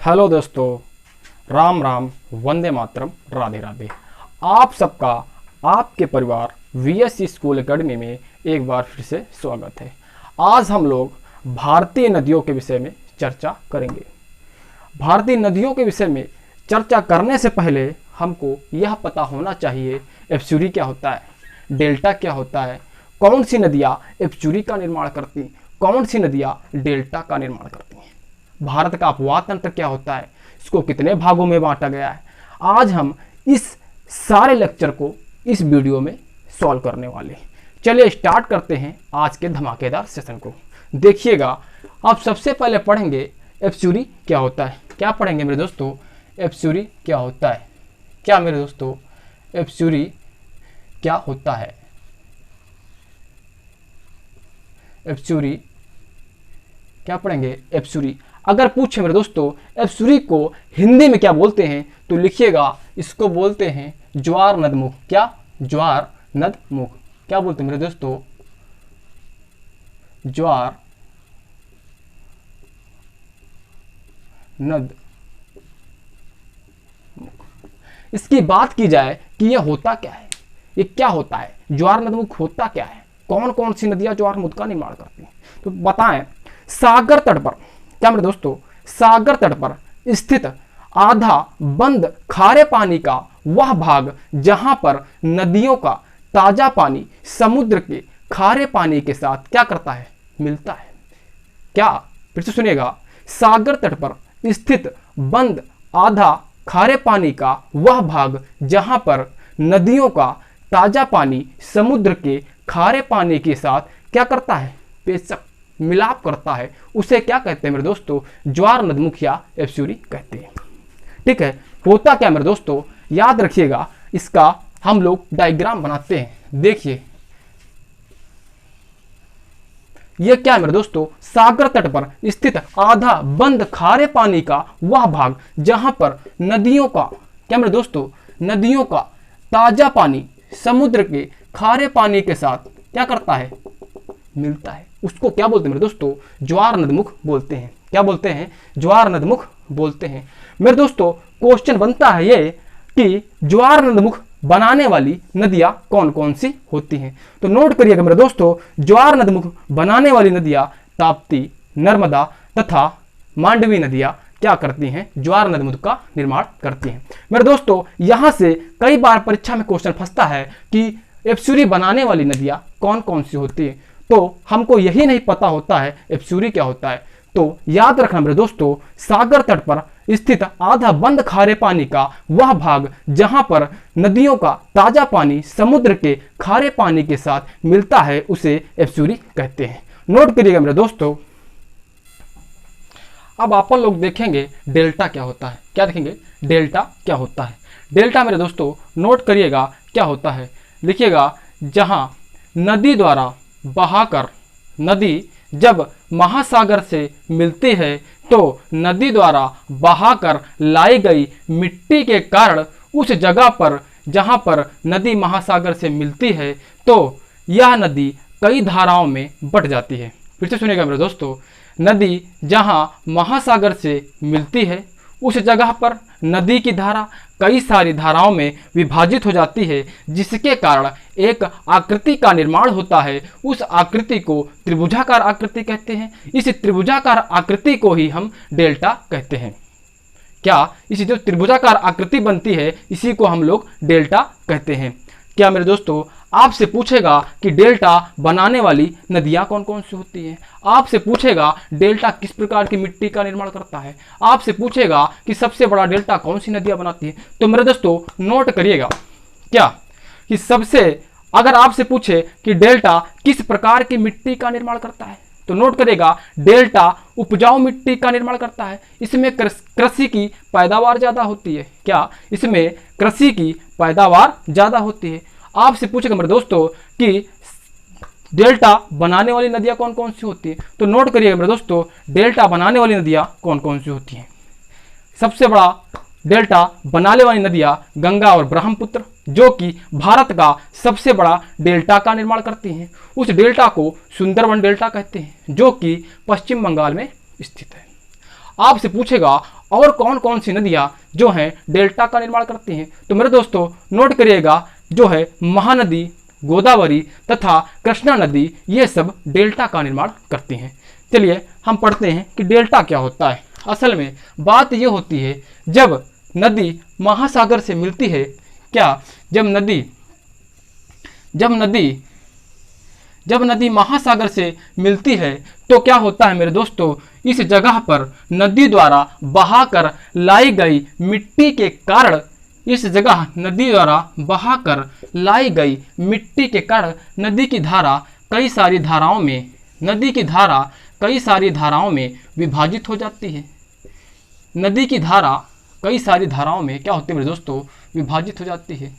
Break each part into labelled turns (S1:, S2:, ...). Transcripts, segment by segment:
S1: Hello दोस्तों, राम राम, वंदे मातरम, राधे राधे। आप सबका आपके परिवार वीएससी स्कूल एकेडमी में एक बार फिर से स्वागत है। आज हम लोग भारतीय नदियों के विषय में चर्चा करेंगे। भारतीय नदियों के विषय में चर्चा करने से पहले हमको यह पता होना चाहिए एस्चुरी क्या होता है, डेल्टा क्या होता है, कौन सी नदियाँ एस्चुरी का निर्माण करती, कौन सी नदियाँ डेल्टा का निर्माण करती हैं, भारत का अपवाह तंत्र क्या होता है, इसको कितने भागों में बांटा गया है। आज हम इस सारे लेक्चर को इस वीडियो में सॉल्व करने वाले हैं। चलिए स्टार्ट करते हैं आज के धमाकेदार सेशन को। देखिएगा, आप सबसे पहले पढ़ेंगे एस्चुरी क्या होता है। क्या पढ़ेंगे मेरे दोस्तों? एस्चुरी क्या होता है। क्या मेरे दोस्तों? एस्चुरी क्या होता है। एस्चुरी क्या पढ़ेंगे? एस्चुरी। अगर पूछे मेरे दोस्तों एस्चुरी को हिंदी में क्या बोलते हैं तो लिखिएगा, इसको बोलते हैं ज्वार नदमुख। क्या? ज्वार नदमुख। क्या बोलते हैं मेरे दोस्तों? ज्वार नदमुख। इसकी बात की जाए कि यह होता क्या है, ये क्या होता है, ज्वार नदमुख होता क्या है, कौन कौन सी नदियां ज्वार नदमुख का निर्माण करती हैं, तो बताएं। सागर तट पर, क्या मेरे दोस्तों, सागर तट पर स्थित आधा बंद खारे पानी का वह भाग जहां पर नदियों का ताजा पानी समुद्र के खारे पानी के साथ क्या करता है, मिलता है। क्या? फिर से सुनिएगा, सागर तट पर स्थित बंद आधा खारे पानी का वह भाग जहां पर नदियों का ताजा पानी समुद्र के खारे पानी के साथ क्या करता है, बेशक मिलाप करता है, उसे क्या कहते हैं मेरे दोस्तों? ज्वार नदमुख या एस्चुरी कहते हैं। ठीक है, होता क्या मेरे दोस्तों, याद रखिएगा, इसका हम लोग डायग्राम बनाते हैं। देखिए यह क्या है मेरे दोस्तों? सागर तट पर स्थित आधा बंद खारे पानी का वह भाग जहां पर नदियों का, क्या मेरे दोस्तों, नदियों का ताजा पानी समुद्र के खारे पानी के साथ क्या करता है, मिलता है, उसको क्या बोलते हैं मेरे दोस्तों? ज्वार नदमुख बोलते हैं। क्या बोलते हैं? ज्वार नदमुख बोलते हैं। मेरे दोस्तों क्वेश्चन बनता है ये कि ज्वार नदमुख बनाने वाली नदियां कौन कौन सी होती हैं, तो नोट करिएगा मेरे दोस्तों, ज्वार नदमुख बनाने वाली नदियां ताप्ती, नर्मदा तथा मांडवी नदियां क्या करती हैं, ज्वार नदमुख का निर्माण करती हैं। मेरे दोस्तों यहां से कई बार परीक्षा में क्वेश्चन फंसता है कि एस्चुरी बनाने वाली नदियां कौन कौन सी होती है, तो हमको यही नहीं पता होता है एस्चुरी क्या होता है। तो याद रखना मेरे दोस्तों, सागर तट पर स्थित आधा बंद खारे पानी का वह भाग जहां पर नदियों का ताजा पानी समुद्र के खारे पानी के साथ मिलता है उसे एस्चुरी कहते हैं। नोट करिएगा मेरे दोस्तों। अब अपन लोग देखेंगे डेल्टा क्या होता है। क्या देखेंगे? डेल्टा क्या होता है। डेल्टा मेरे दोस्तों नोट करिएगा क्या होता है। लिखिएगा, जहां नदी द्वारा बहाकर, नदी जब महासागर से मिलती है तो नदी द्वारा बहाकर लाई गई मिट्टी के कारण उस जगह पर जहां पर नदी महासागर से मिलती है तो यह नदी कई धाराओं में बट जाती है। फिर से सुनिएगा मेरे दोस्तों, नदी जहां महासागर से मिलती है उस जगह पर नदी की धारा कई सारी धाराओं में विभाजित हो जाती है, जिसके कारण एक आकृति का निर्माण होता है। उस आकृति को त्रिभुजाकार आकृति कहते हैं। इस त्रिभुजाकार आकृति को ही हम डेल्टा कहते हैं। क्या? इस जो त्रिभुजाकार आकृति बनती है इसी को हम लोग डेल्टा कहते हैं। क्या मेरे दोस्तों, आपसे पूछेगा कि डेल्टा बनाने वाली नदियां कौन कौन सी होती हैं, आपसे पूछेगा डेल्टा किस प्रकार की मिट्टी का निर्माण करता है, आपसे पूछेगा कि सबसे बड़ा डेल्टा कौन सी नदियां बनाती है, तो मेरे दोस्तों नोट करिएगा क्या कि सबसे, अगर आपसे पूछे कि डेल्टा किस प्रकार की मिट्टी का निर्माण करता है तो नोट करेगा डेल्टा उपजाऊ मिट्टी का निर्माण करता है। इसमें कृषि की पैदावार ज़्यादा होती है। क्या? इसमें कृषि की पैदावार ज़्यादा होती है। आपसे पूछेगा मेरे दोस्तों कि डेल्टा बनाने वाली नदियाँ कौन कौन सी होती है, तो नोट करिएगा मेरे दोस्तों, डेल्टा बनाने वाली नदियाँ कौन कौन सी होती हैं। सबसे बड़ा डेल्टा बनाने वाली नदियाँ गंगा और ब्रह्मपुत्र, जो कि भारत का सबसे बड़ा डेल्टा का निर्माण करती हैं। उस डेल्टा को सुंदरवन डेल्टा कहते हैं, जो कि पश्चिम बंगाल में स्थित है। आपसे पूछेगा और कौन कौन सी नदियाँ जो हैं डेल्टा का निर्माण करती हैं? तो मेरे दोस्तों नोट करिएगा, जो है महानदी, गोदावरी तथा कृष्णा नदी, ये सब डेल्टा का निर्माण करती हैं। चलिए हम पढ़ते हैं कि डेल्टा क्या होता है। असल में बात ये होती है, जब नदी महासागर से मिलती है, क्या जब नदी महासागर से मिलती है तो क्या होता है मेरे दोस्तों, इस जगह पर नदी द्वारा बहाकर लाई गई मिट्टी के कारण, इस जगह नदी द्वारा बहाकर लाई गई मिट्टी के कारण नदी की धारा कई सारी धाराओं में विभाजित हो जाती है। नदी की धारा कई सारी धाराओं में क्या होती है मेरे दोस्तों, विभाजित हो जाती है।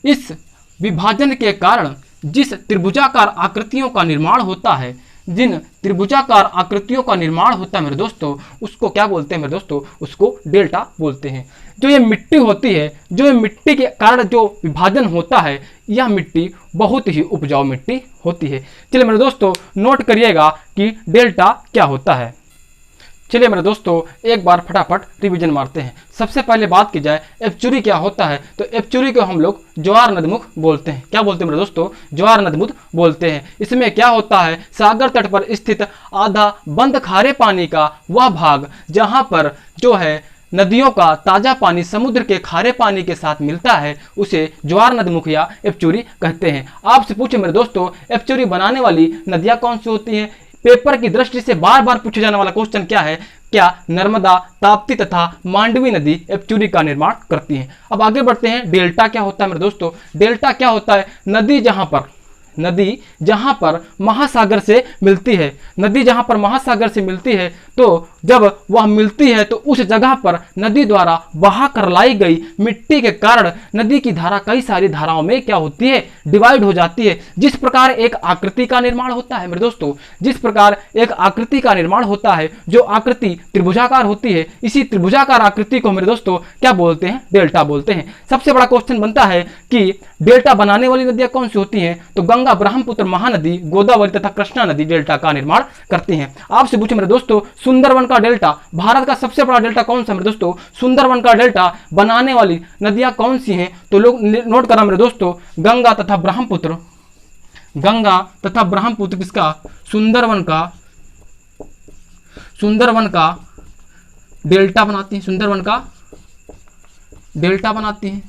S1: इस विभाजन के कारण जिस त्रिभुजाकार आकृतियों का निर्माण होता है, जिन त्रिभुजाकार आकृतियों का निर्माण होता है मेरे दोस्तों, उसको क्या बोलते हैं मेरे दोस्तों, उसको डेल्टा बोलते हैं। जो ये मिट्टी होती है, जो ये मिट्टी के कारण जो विभाजन होता है, यह मिट्टी बहुत ही उपजाऊ मिट्टी होती है। चलिए मेरे दोस्तों नोट करिएगा कि डेल्टा क्या होता है। चलिए मेरे दोस्तों एक बार फटाफट रिवीजन मारते हैं। सबसे पहले बात की जाए एपचुरी क्या होता है, तो एपचुरी को हम लोग ज्वार नदमुख बोलते हैं। क्या बोलते हैं मेरे दोस्तों, ज्वार नदमुख बोलते हैं। इसमें क्या होता है, सागर तट पर स्थित आधा बंद खारे पानी का वह भाग जहां पर जो है नदियों का ताजा पानी समुद्र के खारे पानी के साथ मिलता है, उसे ज्वार नदमुख या एपचुरी कहते हैं। आपसे पूछे मेरे दोस्तों, एपचुरी बनाने वाली नदियां कौन सी होती हैं? पेपर की दृष्टि से बार बार पूछे जाने वाला क्वेश्चन क्या है, क्या नर्मदा, ताप्ती तथा मांडवी नदी एपचुरी का निर्माण करती हैं। अब आगे बढ़ते हैं, डेल्टा क्या होता है मेरे दोस्तों। डेल्टा क्या होता है, नदी जहां पर महासागर से मिलती है, नदी जहां पर महासागर से मिलती है, तो जब वह मिलती है तो उस जगह पर नदी द्वारा बहा कर लाई गई मिट्टी के कारण नदी की धारा कई सारी धाराओं में क्या होती है, डिवाइड हो जाती है। जिस प्रकार एक आकृति का निर्माण होता है मेरे दोस्तों, जिस प्रकार एक आकृति का निर्माण होता है, जो आकृति त्रिभुजाकार होती है, इसी त्रिभुजाकार आकृति को मेरे दोस्तों क्या बोलते हैं, डेल्टा बोलते हैं। सबसे बड़ा क्वेश्चन बनता है कि डेल्टा बनाने वाली नदियां कौन सी होती हैं, तो गंगा, ब्रह्मपुत्र, महानदी, गोदावरी तथा कृष्णा नदी डेल्टा का निर्माण करती हैं। आपसे पूछे मेरे दोस्तों, सुंदरवन का डेल्टा, भारत का सबसे बड़ा डेल्टा कौन सा मेरे दोस्तों, सुंदरवन का डेल्टा बनाने वाली नदियां कौन सी हैं, तो लोग नोट करना मेरे दोस्तों, गंगा तथा ब्रह्मपुत्र किसका, सुंदरवन का डेल्टा बनाती हैं, सुंदरवन का डेल्टा बनाती हैं।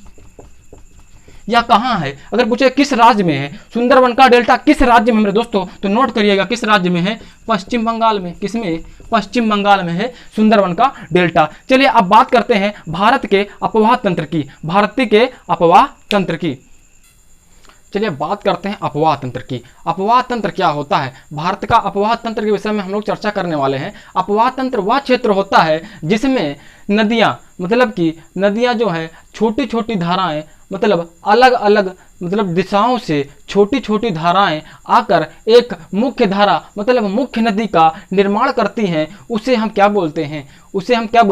S1: या कहाँ है, अगर पूछे किस राज्य में है, सुंदरवन का डेल्टा किस राज्य में मेरे दोस्तों, तो नोट करिएगा किस राज्य में है, पश्चिम बंगाल में। किसमें, पश्चिम बंगाल में है सुंदरवन का डेल्टा। चलिए अब बात करते हैं भारत के अपवाह तंत्र की, चलिए बात करते हैं अपवाह तंत्र की। अपवाह तंत्र क्या होता है, भारत का अपवाह तंत्र के विषय में हम लोग चर्चा करने वाले हैं। अपवाह तंत्र वह क्षेत्र होता है जिसमें नदियां, मतलब कि नदियां जो है छोटी छोटी धाराएं, मतलब अलग अलग दिशाओं से छोटी छोटी धाराएं आकर एक मुख्य धारा, मतलब मुख्य नदी का निर्माण करती हैं। उसे हम क्या बोलते हैं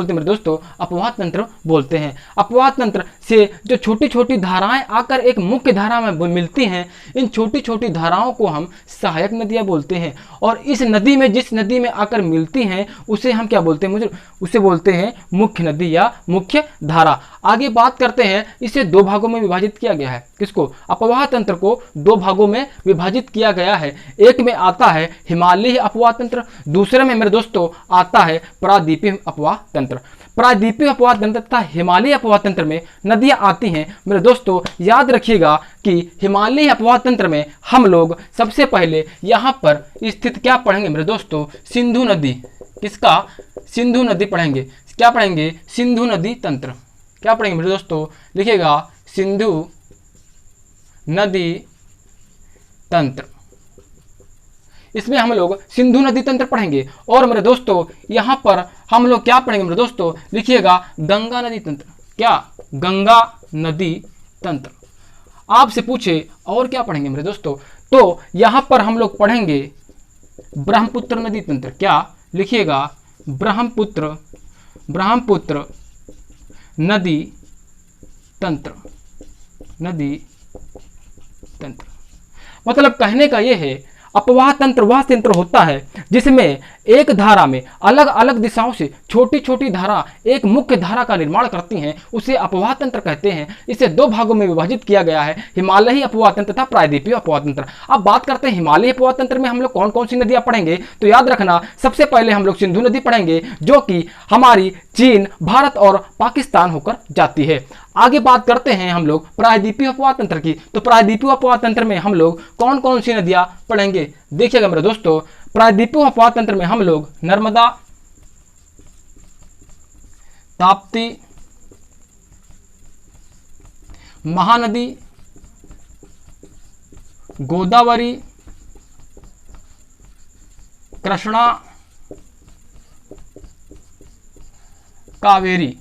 S1: मेरे दोस्तों, अपवाह तंत्र बोलते हैं। अपवाह तंत्र से जो छोटी छोटी धाराएं आकर एक मुख्य धारा में मिलती हैं, इन छोटी छोटी धाराओं को हम सहायक नदियां बोलते हैं। और इस नदी में, जिस नदी में आकर मिलती हैं, उसे हम क्या बोलते हैं, उसे बोलते हैं मुख्य नदी या मुख्य धारा। आगे बात करते हैं, इसे दो भागों में विभाजित किया गया है। किसको, अपवाह तंत्र को दो भागों में विभाजित किया गया है। एक में आता है हिमालयी अपवाह तंत्र, दूसरे में मेरे दोस्तों आता है प्रायद्वीपीय अपवाह तंत्र। प्रायद्वीपीय अपवाह तंत्र तथा हिमालयी अपवाह तंत्र में नदियां आती हैं। मेरे दोस्तों याद रखिएगा कि हिमालयी अपवाह तंत्र में हम लोग सबसे पहले यहाँ पर स्थित क्या पढ़ेंगे मेरे दोस्तों, सिंधु नदी। किसका, सिंधु नदी पढ़ेंगे। क्या पढ़ेंगे, सिंधु नदी तंत्र। क्या पढ़ेंगे मेरे दोस्तों, लिखिएगा सिंधु नदी तंत्र। इसमें हम लोग सिंधु नदी तंत्र पढ़ेंगे। और मेरे दोस्तों यहाँ पर हम लोग क्या पढ़ेंगे मेरे दोस्तों, लिखिएगा गंगा नदी तंत्र। क्या, गंगा नदी तंत्र। आपसे पूछे और क्या पढ़ेंगे मेरे दोस्तों, तो यहाँ पर हम लोग पढ़ेंगे ब्रह्मपुत्र नदी तंत्र। क्या, लिखिएगा ब्रह्मपुत्र नदी तंत्र। मतलब कहने का यह है, अपवाह तंत्र वह तंत्र होता है जिसमें एक धारा में अलग अलग दिशाओं से छोटी छोटी धारा एक मुख्य धारा का निर्माण करती हैं, उसे अपवाह तंत्र कहते हैं। इसे दो भागों में विभाजित किया गया है, हिमालयी अपवाह तंत्र तथा प्रायद्वीपीय अपवाह तंत्र। अब बात करते हैं हिमालयी अपवाह तंत्र में हम लोग कौन कौन सी नदियां पढ़ेंगे। तो याद रखना, सबसे पहले हम लोग सिंधु नदी पढ़ेंगे, जो कि हमारी चीन, भारत और पाकिस्तान होकर जाती है। आगे बात करते हैं हम लोग प्रायद्वीपीय अपवाह तंत्र की। तो प्रायद्वीपीय अपवाह तंत्र में हम लोग कौन कौन सी नदियां पढ़ेंगे, देखिएगा मेरे दोस्तों। प्रायद्वीपीय अपवाह तंत्र में हम लोग नर्मदा, ताप्ती, महानदी, गोदावरी, कृष्णा, कावेरी।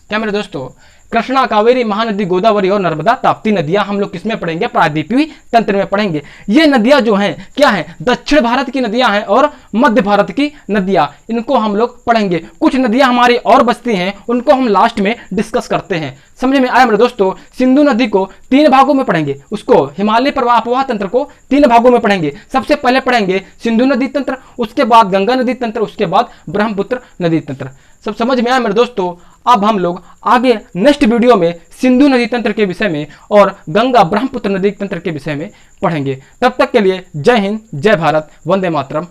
S1: क्या मेरे दोस्तों, कृष्णा, कावेरी, महानदी, गोदावरी और नर्मदा, ताप्ती नदियां हम लोग किसमें पढ़ेंगे, प्रायद्वीपीय तंत्र में पढ़ेंगे। ये नदियां जो हैं क्या हैं, दक्षिण भारत की नदियां हैं और मध्य भारत की नदियां, इनको हम लोग पढ़ेंगे। कुछ नदियां हमारी और बचती हैं, उनको हम लास्ट में डिस्कस करते हैं। समझ में आया मेरे दोस्तों। सिंधु नदी को 3 भागों में पढ़ेंगे, उसको हिमालय प्रवाह अपवाह तंत्र को 3 भागों में पढ़ेंगे। सबसे पहले पढ़ेंगे सिंधु नदी तंत्र, उसके बाद गंगा नदी तंत्र, उसके बाद ब्रह्मपुत्र नदी तंत्र। सब समझ में आया मेरे दोस्तों। अब हम लोग आगे नेक्स्ट वीडियो में सिंधु नदी तंत्र के विषय में और गंगा ब्रह्मपुत्र नदी तंत्र के विषय में पढ़ेंगे। तब तक के लिए जय हिंद, जय भारत, वंदे मातरम।